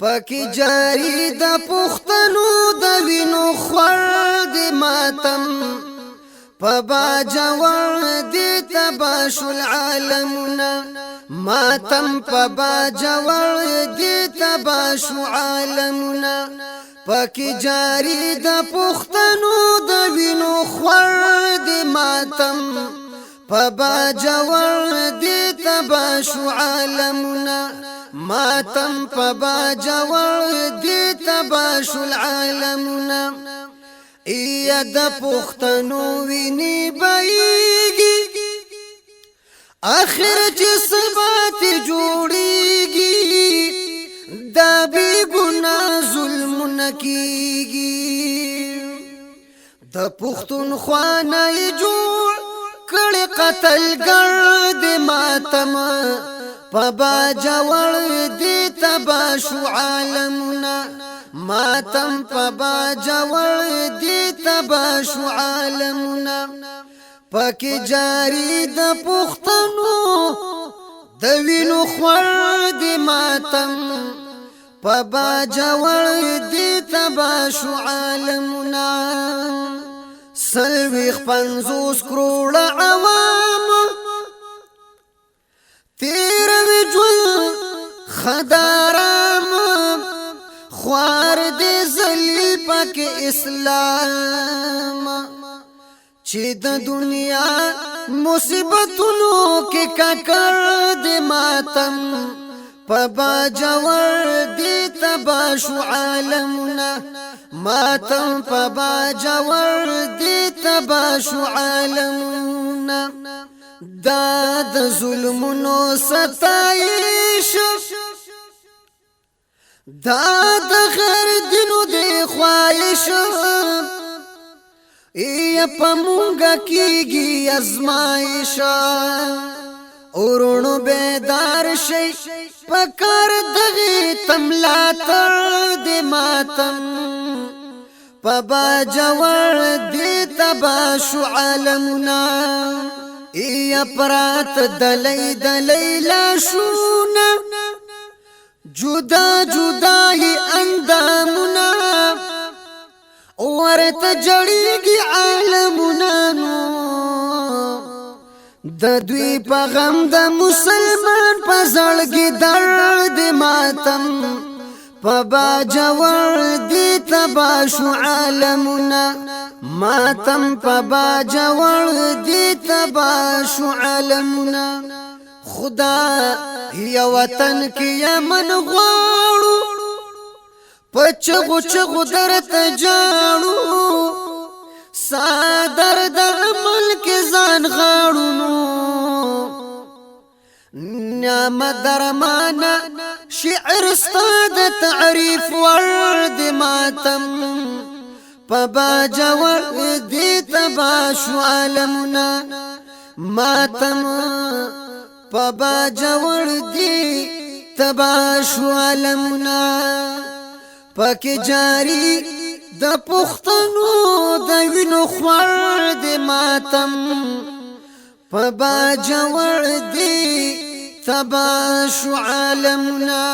پکی جاری د پښتنو د وینو خور د ماتم پبا جوړ دي تباش العالمنا ماتم پبا جوړ دي تباش عالمنا پکی جاری د پښتنو د وینو خور د ماتم پبا جوړ دي تباش عالمنا ماتم پبا جوړ دي تباش العالمنا ایا د پښتنو ویني بایږي اخر چې سبات جوړيږي دا بي ګنا ظلم نکيږي د پښتون خوانه جوړ کړي قتل ګرد ماتم پبا جوړ دي تباش عالمنا ماتم پبا جوړ دي تباش عالمنا پکې جاری د پښتنو د وینو خور دي ماتم پبا جوړ دي تباش عالمنا سلويخ 50 کروڑ عوام تیر وجل خدارام خوار دې ذلیل پاک اسلام چې د دنیا مصیبتونو کې ککړ دې ماتم پبا جوړ دې تباش عالمنا ماتم پبا جوړ دې تباش عالمنا دا د ظلمونو ستایش دا د غیر دینو دی خواهش ای پمونگا کیگی ازمائش اورونو بیدار شی پکار دغی تملاتر دی ماتم پبا جوړ دی تباشو عالمنا ای پرات دلی دلی لاشونا جدا جدا ہی اندامنا ورت جڑیگی عالمنا نو د دوی په غم د مسلمان په زړګي درد ماتم پبا جوړ دي تباش عالمنا ماتم پبا جوړ دي تباش عالمنا خدا یا وطن کی یمن غواړو پچغو چغو درت جاړو صادر د ملک ځان غاړو نعم درمانا شعر استاد تعریف ورد ماتم پبا جوړ دي تباش عالمنا ماتم پبا جوړ دي تباش عالمنا پکې جاری د پښتنو د وینو خور دي ماتم پبا جوړ دي تباش عالمنا